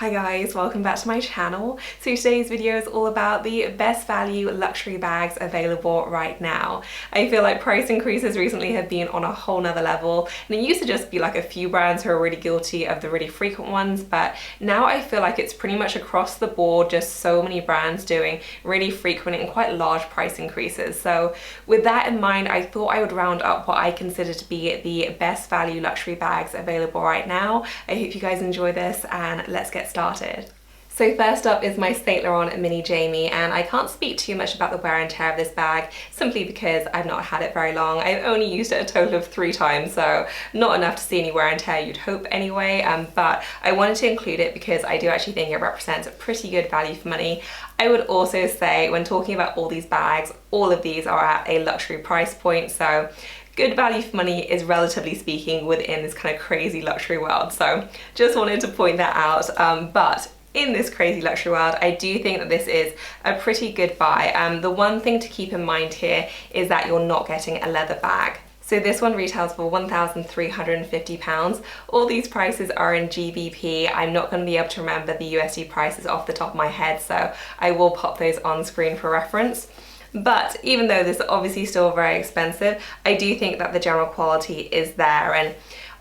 Hi guys, welcome back to my channel. So today's video is all about the best value luxury bags available right now. I feel like price increases recently have been on a whole nother level, and it used to just be like a few brands who are really guilty of the really frequent ones, but now I feel like it's pretty much across the board, just so many brands doing really frequent and quite large price increases. So with that in mind, I thought I would round up what I consider to be the best value luxury bags available right now. I hope you guys enjoy this, and let's get started. So first up is my St. Laurent Mini Jamie, and I can't speak too much about the wear and tear of this bag simply because I've not had it very long. I've only used it a total of 3 times, so not enough to see any wear and tear, you'd hope anyway, but I wanted to include it because I do actually think it represents a pretty good value for money. I would also say, when talking about all these bags, all of these are at a luxury price point, so good value for money is relatively speaking within this kind of crazy luxury world. So just wanted to point that out. But in this crazy luxury world, I do think that this is a pretty good buy. The one thing to keep in mind here is that you're not getting a leather bag. So this one retails for £1,350. All these prices are in GBP. I'm not going to be able to remember the USD prices off the top of my head, so I will pop those on screen for reference. But even though this is obviously still very expensive, I do think that the general quality is there. And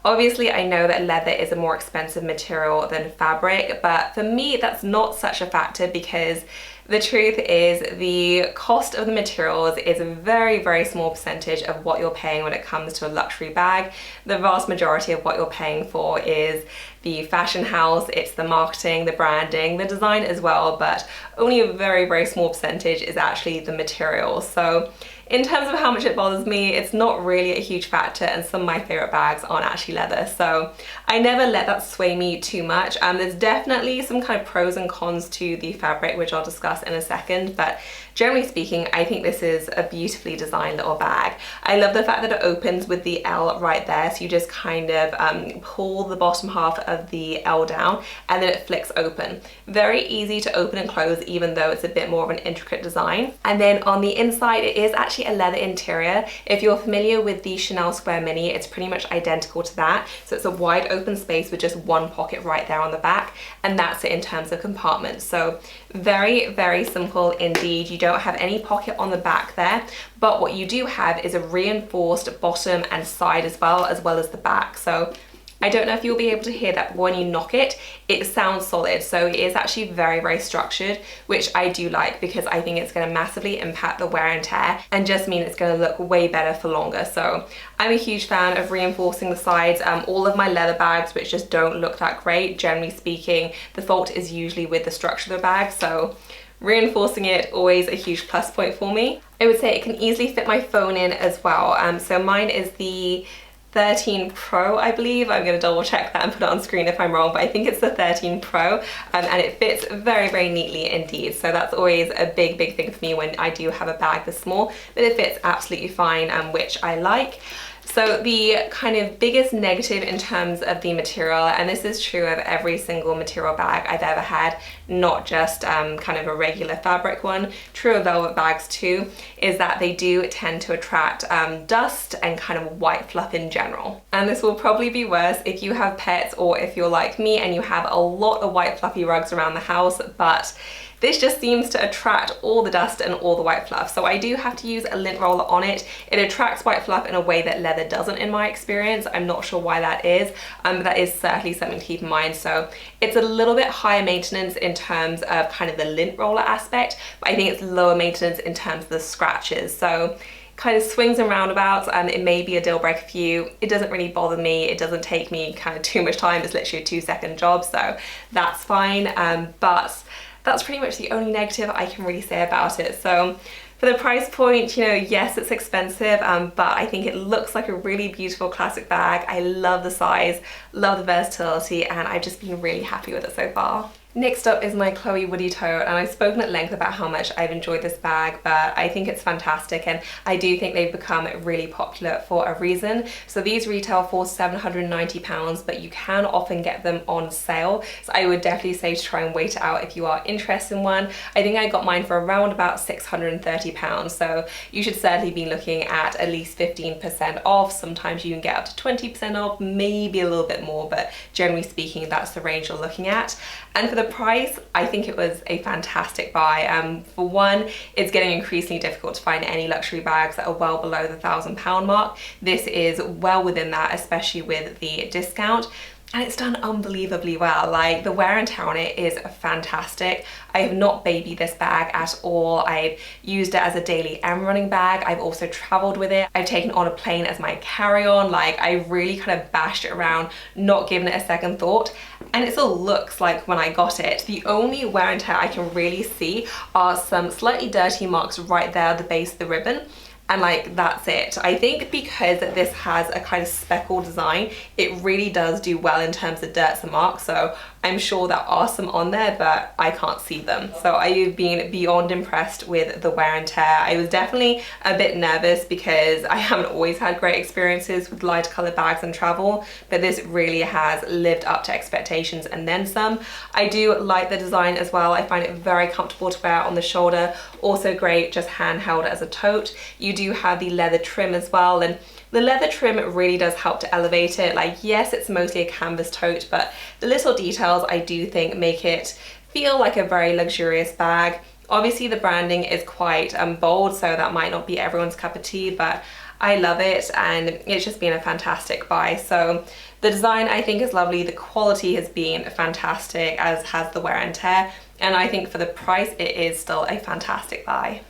obviously I know that leather is a more expensive material than fabric, but for me that's not such a factor because the truth is the cost of the materials is a very, very small percentage of what you're paying when it comes to a luxury bag. The vast majority of what you're paying for is the fashion house, it's the marketing, the branding, the design as well, but only a very, very small percentage is actually the materials. So in terms of how much it bothers me, it's not really a huge factor, and some of my favorite bags aren't actually leather, so I never let that sway me too much. There's definitely some kind of pros and cons to the fabric, which I'll discuss in a second, but generally speaking, I think this is a beautifully designed little bag. I love the fact that it opens with the L right there, so you just kind of pull the bottom half of the L down and then it flicks open. Very easy to open and close, even though it's a bit more of an intricate design. And then on the inside, it is actually a leather interior. If you're familiar with the Chanel Square Mini, it's pretty much identical to that. So it's a wide open space with just one pocket right there on the back, and that's it in terms of compartments. So very, very simple indeed. You don't have any pocket on the back there, but what you do have is a reinforced bottom and side as well as the back. So I don't know if you'll be able to hear that, but when you knock it, it sounds solid. So it is actually very, very structured, which I do like because I think it's going to massively impact the wear and tear and just mean it's going to look way better for longer. So I'm a huge fan of reinforcing the sides. All of my leather bags, which just don't look that great, generally speaking, the fault is usually with the structure of the bag. So reinforcing it, always a huge plus point for me. I would say it can easily fit my phone in as well. So mine is the 13 Pro, I believe. I'm going to double check that and put it on screen if I'm wrong, but I think it's the 13 Pro, and it fits very, very neatly indeed. So that's always a big, big thing for me when I do have a bag this small, but it fits absolutely fine, which I like. So the kind of biggest negative in terms of the material, and this is true of every single material bag I've ever had, not just kind of a regular fabric one, true of velvet bags too, is that they do tend to attract dust and kind of white fluff in general. And this will probably be worse if you have pets or if you're like me and you have a lot of white fluffy rugs around the house, but this just seems to attract all the dust and all the white fluff. So I do have to use a lint roller on it. It attracts white fluff in a way that leather doesn't in my experience. I'm not sure why that is, but that is certainly something to keep in mind. So it's a little bit higher maintenance in terms of kind of the lint roller aspect, but I think it's lower maintenance in terms of the scratches. So kind of swings and roundabouts, and it may be a deal breaker for you. It doesn't really bother me. It doesn't take me kind of too much time. It's literally a 2-second job, so that's fine. But that's pretty much the only negative I can really say about it. So for the price point, you know, yes, it's expensive, but I think it looks like a really beautiful classic bag. I love the size, love the versatility, and I've just been really happy with it so far. Next up is my Chloe Woody Tote, and I've spoken at length about how much I've enjoyed this bag, but I think it's fantastic, and I do think they've become really popular for a reason. So these retail for £790, but you can often get them on sale. So I would definitely say to try and wait it out if you are interested in one. I think I got mine for around about £630, so you should certainly be looking at least 15% off. Sometimes you can get up to 20% off, maybe a little bit more, but generally speaking, that's the range you're looking at. And for the price, I think it was a fantastic buy. For one, it's getting increasingly difficult to find any luxury bags that are well below the £1,000 mark. This is well within that, especially with the discount. And it's done unbelievably well. Like, the wear and tear on it is fantastic. I have not babied this bag at all. I've used it as a daily and running bag. I've also traveled with it. I've taken it on a plane as my carry-on. Like, I really kind of bashed it around, not giving it a second thought. And it still looks like when I got it. The only wear and tear I can really see are some slightly dirty marks right there at the base of the ribbon. And like, that's it. I think because this has a kind of speckled design, it really does do well in terms of dirts and marks. So I'm sure there are some on there, but I can't see them. So I've been beyond impressed with the wear and tear. I was definitely a bit nervous because I haven't always had great experiences with light colored bags and travel, but this really has lived up to expectations and then some. I do like the design as well. I find it very comfortable to wear on the shoulder. Also great just handheld as a tote. You do have the leather trim as well, and the leather trim really does help to elevate it. Like, yes, it's mostly a canvas tote, but the little details I do think make it feel like a very luxurious bag. Obviously the branding is quite bold, so that might not be everyone's cup of tea, but I love it and it's just been a fantastic buy. So the design I think is lovely, the quality has been fantastic, as has the wear and tear, and I think for the price it is still a fantastic buy.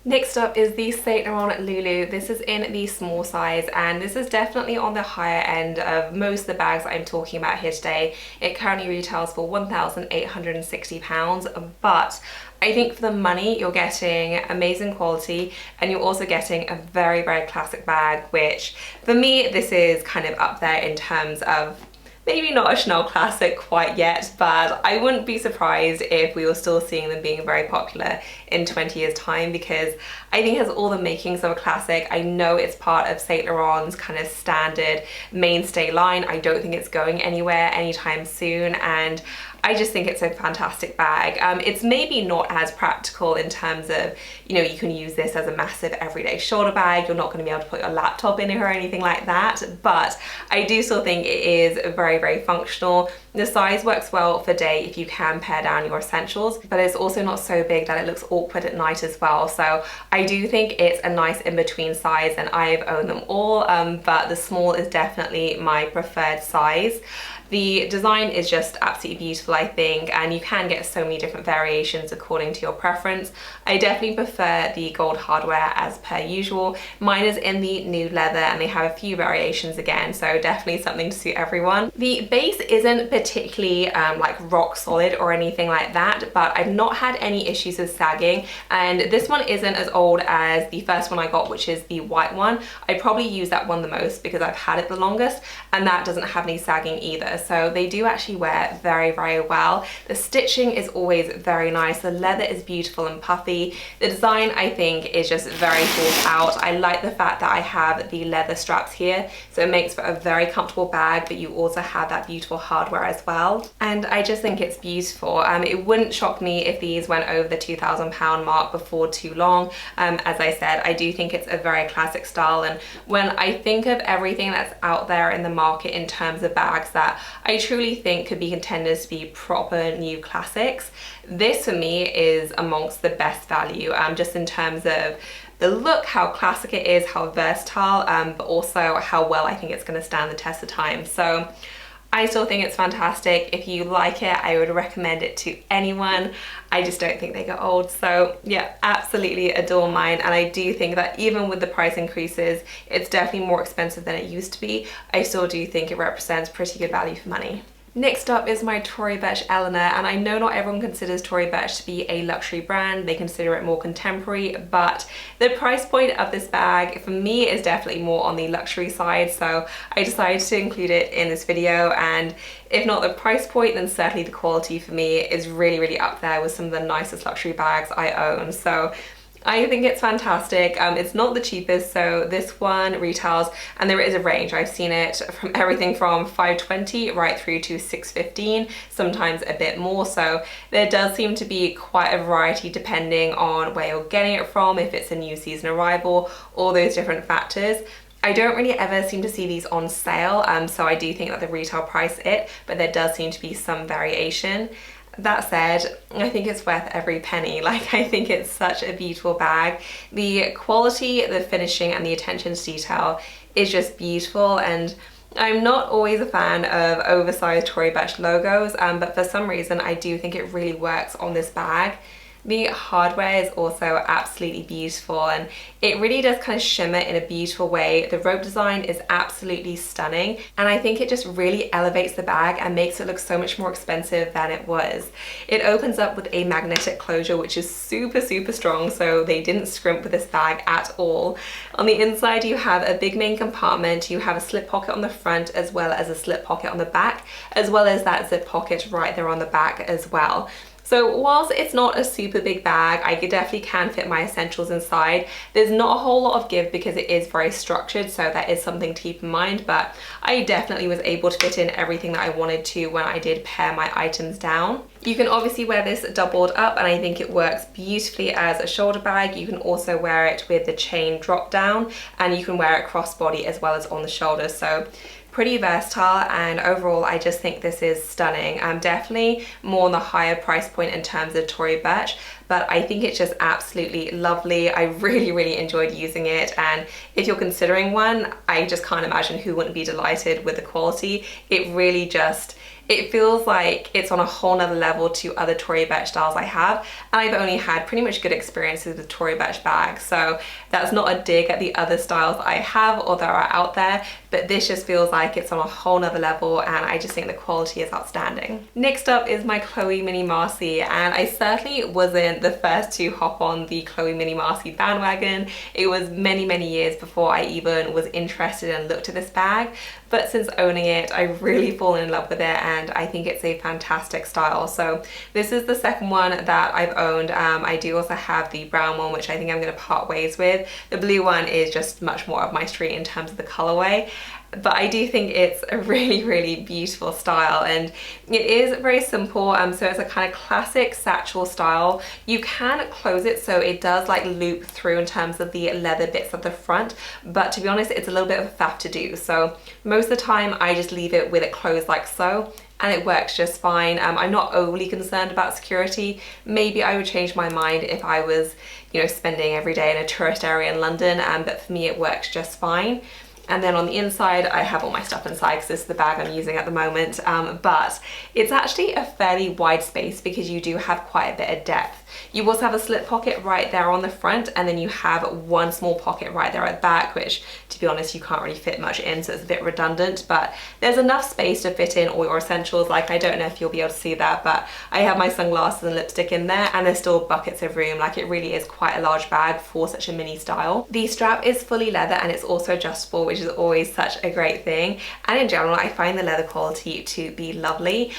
Next up is the Saint Laurent Lulu. This is in the small size, and this is definitely on the higher end of most of the bags I'm talking about here today. It currently retails for £1,860, but I think for the money you're getting amazing quality, and you're also getting a very, very classic bag, which for me this is kind of up there in terms of maybe not a Chanel classic quite yet, but I wouldn't be surprised if we were still seeing them being very popular in 20 years time, because I think it has all the makings of a classic. I know it's part of Saint Laurent's kind of standard mainstay line. I don't think it's going anywhere anytime soon, and I just think it's a fantastic bag. It's maybe not as practical in terms of, you know, you can use this as a massive everyday shoulder bag. You're not going to be able to put your laptop in it or anything like that, but I do still think it is very, very functional. The size works well for day if you can pare down your essentials, but it's also not so big that it looks awkward at night as well. So I do think it's a nice in-between size, and I've owned them all, but the small is definitely my preferred size. The design is just absolutely beautiful, I think, and you can get so many different variations according to your preference. I definitely prefer the gold hardware as per usual. Mine is in the nude leather, and they have a few variations again, so definitely something to suit everyone. The base isn't particularly like rock solid or anything like that, but I've not had any issues with sagging, and this one isn't as old as the first one I got, which is the white one. I probably use that one the most because I've had it the longest, and that doesn't have any sagging either. So they do actually wear very, very well. The stitching is always very nice. The leather is beautiful and puffy. The design, I think, is just very thought out. I like the fact that I have the leather straps here, so it makes for a very comfortable bag, but you also have that beautiful hardware as well. And I just think it's beautiful. It wouldn't shock me if these went over the £2,000 mark before too long. As I said, I do think it's a very classic style, and when I think of everything that's out there in the market in terms of bags that I truly think could be contenders to be proper new classics, this for me is amongst the best value, just in terms of the look, how classic it is, how versatile, but also how well I think it's going to stand the test of time. So I still think it's fantastic. If you like it, I would recommend it to anyone. I just don't think they get old. So yeah, absolutely adore mine. And I do think that even with the price increases, it's definitely more expensive than it used to be. I still do think it represents pretty good value for money. Next up is my Tory Burch Eleanor, and I know not everyone considers Tory Burch to be a luxury brand. They consider it more contemporary, but the price point of this bag for me is definitely more on the luxury side, so I decided to include it in this video. And if not the price point, then certainly the quality for me is really up there with some of the nicest luxury bags I own. So I think it's fantastic. It's not the cheapest, so this one retails, and there is a range. I've seen it from everything from $5.20 right through to $6.15, sometimes a bit more. So there does seem to be quite a variety depending on where you're getting it from, if it's a new season arrival, all those different factors. I don't really ever seem to see these on sale, so I do think that the retail price it, but there does seem to be some variation. That said, I think it's worth every penny. Like, I think it's such a beautiful bag. The quality, the finishing, and the attention to detail is just beautiful, and I'm not always a fan of oversized Tory Burch logos, but for some reason I do think it really works on this bag. The hardware is also absolutely beautiful, and it really does kind of shimmer in a beautiful way. The rope design is absolutely stunning, and I think it just really elevates the bag and makes it look so much more expensive than it was. It opens up with a magnetic closure, which is super strong, so they didn't scrimp with this bag at all. On the inside you have a big main compartment, you have a slip pocket on the front as well as a slip pocket on the back, as well as that zip pocket right there on the back as well. So whilst it's not a super big bag, I definitely can fit my essentials inside. There's not a whole lot of give because it is very structured, so that is something to keep in mind, but I definitely was able to fit in everything that I wanted to when I did pare my items down. You can obviously wear this doubled up, and I think it works beautifully as a shoulder bag. You can also wear it with the chain drop down, and you can wear it crossbody as well as on the shoulders. So pretty versatile, and overall I just think this is stunning. Definitely more on the higher price point in terms of Tory Burch, but I think it's just absolutely lovely. I really enjoyed using it, and if you're considering one, I just can't imagine who wouldn't be delighted with the quality. It really just, it feels like it's on a whole nother level to other Tory Burch styles I have, and I've only had pretty much good experiences with Tory Burch bags, so that's not a dig at the other styles I have or that are out there, but this just feels like it's on a whole nother level, and I just think the quality is outstanding. Next up is my Chloe Mini Marcie, and I certainly wasn't the first to hop on the Chloe Mini Marcie bandwagon. It was many years before I even was interested and looked at this bag, but since owning it, I've really fallen in love with it, and I think it's a fantastic style. So this is the second one that I've owned. I do also have the brown one, which I think I'm going to part ways with. The blue one is just much more of my street in terms of the colorway, but I do think it's a really beautiful style, and it is very simple. So it's a kind of classic satchel style. You can close it so it does like loop through in terms of the leather bits at the front, but to be honest, it's a little bit of a faff to do. So most of the time I just leave it with it closed like so, and it works just fine. I'm not overly concerned about security. Maybe I would change my mind if I was, you know, spending every day in a tourist area in London, but for me it works just fine. And then on the inside, I have all my stuff inside because this is the bag I'm using at the moment, but it's actually a fairly wide space because you do have quite a bit of depth. You also have a slip pocket right there on the front, and then you have one small pocket right there at the back, which to be honest, you can't really fit much in, so it's a bit redundant, but there's enough space to fit in all your essentials. Like, I don't know if you'll be able to see that, but I have my sunglasses and lipstick in there, and there's still buckets of room. Like, it really is quite a large bag for such a mini style. The strap is fully leather, and it's also adjustable, which is always such a great thing, and in general I find the leather quality to be lovely.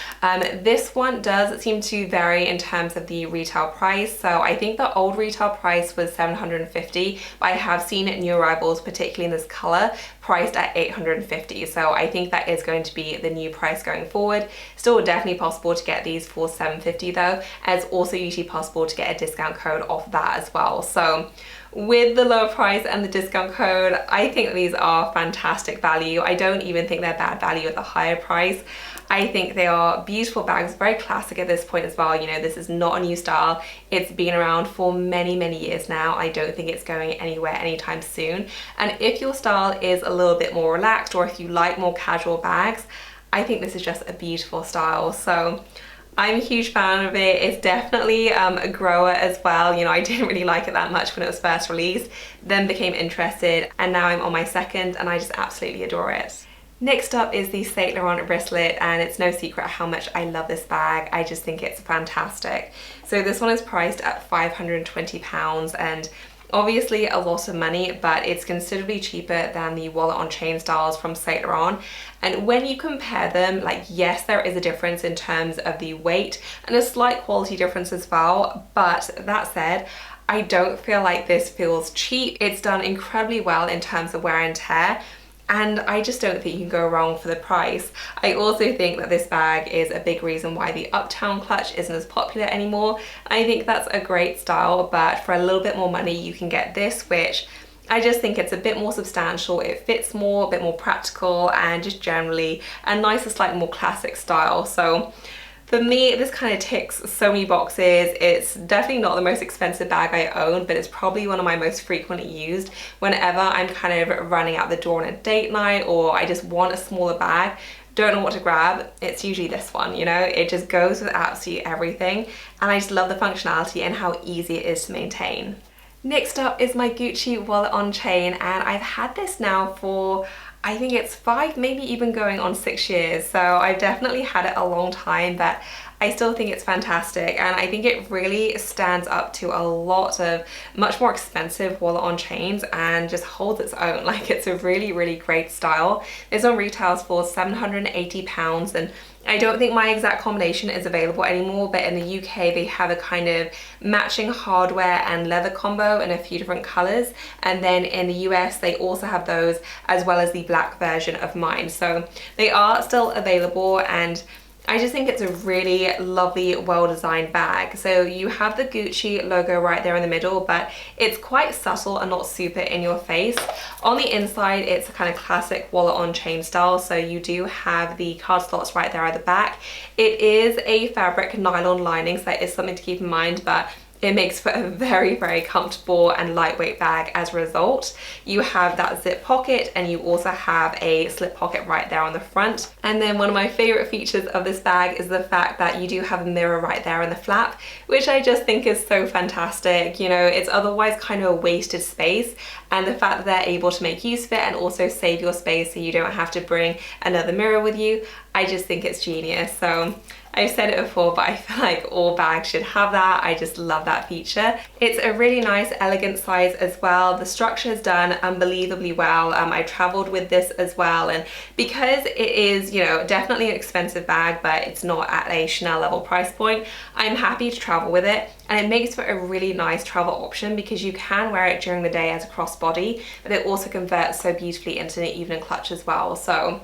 This one does seem to vary in terms of the retail price, so I think the old retail price was $750, but I have seen new arrivals, particularly in this color, priced at $850, so I think that is going to be the new price going forward. Still definitely possible to get these for $750 though, and it's also usually possible to get a discount code off that as well. So with the lower price and the discount code, I think these are fantastic value. I don't even think they're bad value at the higher price. I think they are beautiful bags, very classic at this point as well. You know, this is not a new style. It's been around for many years now. I don't think it's going anywhere anytime soon. And if your style is a little bit more relaxed, or if you like more casual bags, I think this is just a beautiful style. So I'm a huge fan of it. It's definitely a grower as well. You know, I didn't really like it that much when it was first released, then became interested, and now I'm on my second, and I just absolutely adore it. Next up is the Saint Laurent Bracelet, and it's no secret how much I love this bag. I just think it's fantastic. So this one is priced at £520, and obviously a lot of money, but it's considerably cheaper than the wallet on chain styles from Saint Laurent. And when you compare them, like, yes, there is a difference in terms of the weight and a slight quality difference as well, but that said, I don't feel like this feels cheap. It's done incredibly well in terms of wear and tear, and I just don't think you can go wrong for the price. I also think that this bag is a big reason why the Uptown clutch isn't as popular anymore. I think that's a great style, but for a little bit more money you can get this, which I just think it's a bit more substantial, it fits more, a bit more practical, and just generally a nicer, slightly more classic style. So for me, this kind of ticks so many boxes. It's definitely not the most expensive bag I own, but it's probably one of my most frequently used whenever I'm kind of running out the door on a date night, or I just want a smaller bag, don't know what to grab. It's usually this one, you know? It just goes with absolutely everything, and I just love the functionality and how easy it is to maintain. Next up is my Gucci wallet on chain, and I've had this now for, I think it's 5, maybe even going on 6 years. So I've definitely had it a long time, but I still think it's fantastic, and I think it really stands up to a lot of much more expensive wallet on chains and just holds its own. Like, it's a really, really great style. This one retails for £780, and I don't think my exact combination is available anymore, but in the UK they have a kind of matching hardware and leather combo in a few different colors, and then in the US they also have those as well as the black version of mine. So they are still available, and I just think it's a really lovely, well-designed bag. So you have the Gucci logo right there in the middle, but it's quite subtle and not super in your face. On the inside, it's a kind of classic wallet on chain style. So you do have the card slots right there at the back. It is a fabric nylon lining, so that is something to keep in mind, but it makes for a very, very comfortable and lightweight bag as a result. You have that zip pocket, and you also have a slip pocket right there on the front. And then one of my favorite features of this bag is the fact that you do have a mirror right there in the flap, which I just think is so fantastic. You know, it's otherwise kind of a wasted space, and the fact that they're able to make use of it and also save your space so you don't have to bring another mirror with you, I just think it's genius. So I've said it before, but I feel like all bags should have that. I just love that feature. It's a really nice, elegant size as well. The structure is done unbelievably well. I traveled with this as well, and because it is, you know, definitely an expensive bag, but it's not at a Chanel level price point, I'm happy to travel with it. And it makes for a really nice travel option because you can wear it during the day as a crossbody, but it also converts so beautifully into an evening clutch as well. So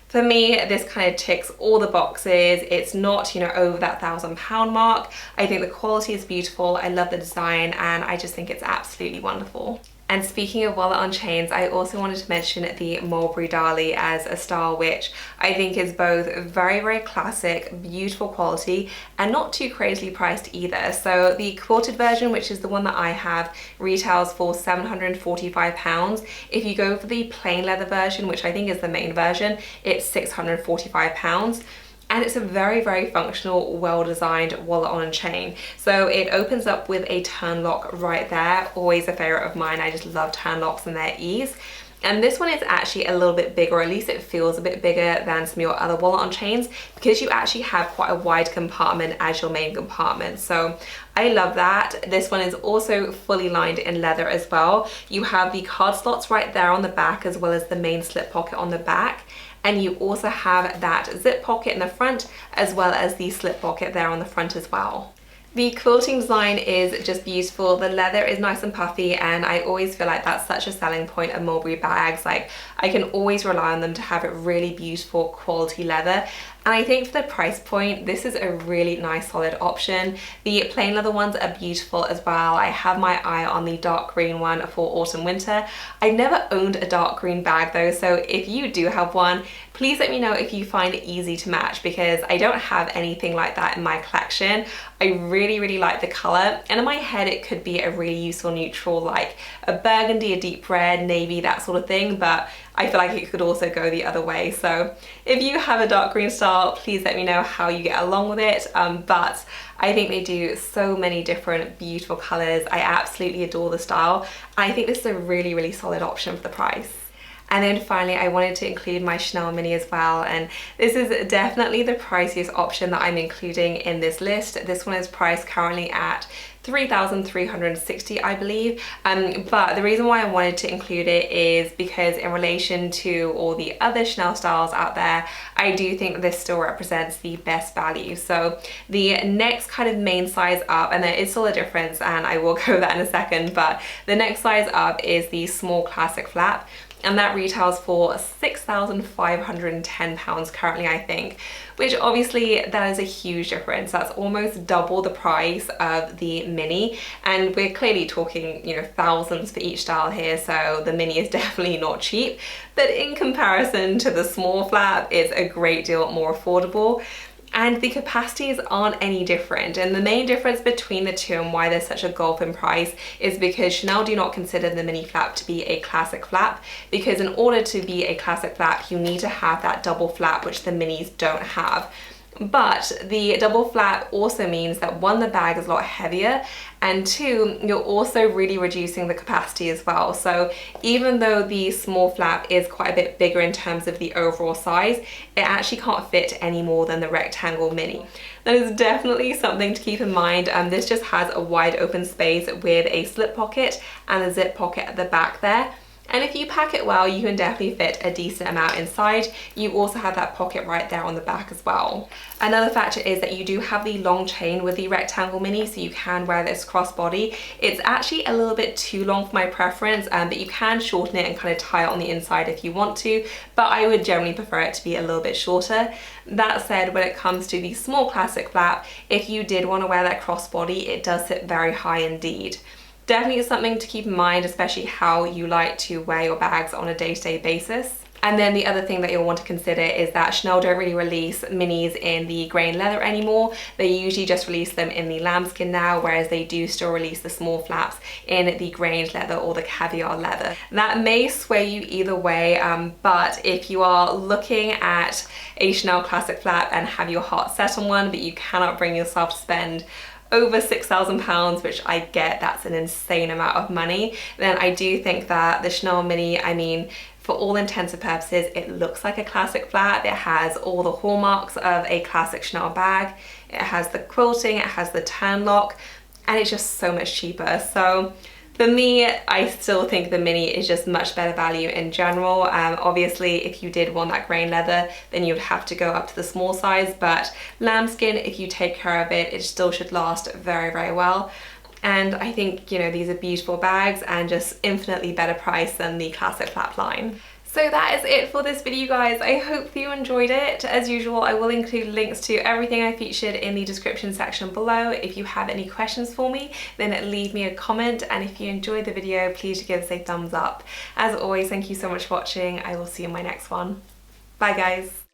for me, this kind of ticks all the boxes. It's not, you know, over that £1,000 mark. I think the quality is beautiful. I love the design, and I just think it's absolutely wonderful. And speaking of wallet on chains, I also wanted to mention the Mulberry Darley as a style which I think is both very, very classic, beautiful quality, and not too crazily priced either. So the quilted version, which is the one that I have, retails for £745. If you go for the plain leather version, which I think is the main version, it's £645. And it's a very, very functional, well-designed wallet on a chain. So it opens up with a turn lock right there, always a favorite of mine. I just love turn locks and their ease. And this one is actually a little bit bigger, or at least it feels a bit bigger than some of your other wallet on chains, because you actually have quite a wide compartment as your main compartment. So I love that. This one is also fully lined in leather as well. You have the card slots right there on the back, as well as the main slip pocket on the back. And you also have that zip pocket in the front, as well as the slip pocket there on the front as well. The quilting design is just beautiful. The leather is nice and puffy, and I always feel like that's such a selling point of Mulberry bags. Like, I can always rely on them to have a really beautiful quality leather. And I think for the price point, this is a really nice solid option. The plain leather ones are beautiful as well. I have my eye on the dark green one for autumn winter. I've never owned a dark green bag though, so if you do have one, please let me know if you find it easy to match, because I don't have anything like that in my collection. I really, really like the color, and in my head it could be a really useful neutral, like a burgundy, a deep red, navy, that sort of thing, but I feel like it could also go the other way. So if you have a dark green style, please let me know how you get along with it. But I think they do so many different beautiful colors. I absolutely adore the style. I think this is a really, really solid option for the price. And then finally, I wanted to include my Chanel mini as well, and this is definitely the priciest option that I'm including in this list. This one is priced currently at $3,360, I believe, but the reason why I wanted to include it is because in relation to all the other Chanel styles out there, I do think this still represents the best value. So the next kind of main size up, and there is still a difference and I will go over that in a second, but the next size up is the small classic flap, and that retails for £6,510 currently, I think, which obviously that is a huge difference. That's almost double the price of the mini, and we're clearly talking, you know, thousands for each style here, so the mini is definitely not cheap, but in comparison to the small flap, it's a great deal more affordable. And the capacities aren't any different, and the main difference between the two and why there's such a gulf in price is because Chanel do not consider the mini flap to be a classic flap, because in order to be a classic flap you need to have that double flap, which the minis don't have. But the double flap also means that one, the bag is a lot heavier, and two, you're also really reducing the capacity as well. So even though the small flap is quite a bit bigger in terms of the overall size, it actually can't fit any more than the rectangle mini. That is definitely something to keep in mind. This just has a wide open space with a slip pocket and a zip pocket at the back there. And if you pack it well, you can definitely fit a decent amount inside. You also have that pocket right there on the back as well. Another factor is that you do have the long chain with the rectangle mini, so you can wear this crossbody. It's actually a little bit too long for my preference, but you can shorten it and kind of tie it on the inside if you want to, but I would generally prefer it to be a little bit shorter. That said, when it comes to the small classic flap, if you did want to wear that crossbody, it does sit very high indeed. Definitely something to keep in mind, especially how you like to wear your bags on a day-to-day basis. And then the other thing that you'll want to consider is that Chanel don't really release minis in the grain leather anymore. They usually just release them in the lambskin now, whereas they do still release the small flaps in the grain leather or the caviar leather. That may sway you either way, but if you are looking at a Chanel classic flap and have your heart set on one, but you cannot bring yourself to spend over £6,000, which I get, that's an insane amount of money, then I do think that the Chanel mini, I mean, for all intents and purposes, it looks like a classic flap. It has all the hallmarks of a classic Chanel bag. It has the quilting, it has the turn lock, and it's just so much cheaper. So for me, I still think the mini is just much better value in general. Obviously, if you did want that grain leather, then you would have to go up to the small size, but lambskin, if you take care of it, it still should last very, very well. And I think, you know, these are beautiful bags and just infinitely better price than the classic flap line. So that is it for this video, guys. I hope you enjoyed it. As usual, I will include links to everything I featured in the description section below. If you have any questions for me, then leave me a comment. And if you enjoyed the video, please give us a thumbs up. As always, thank you so much for watching. I will see you in my next one. Bye, guys.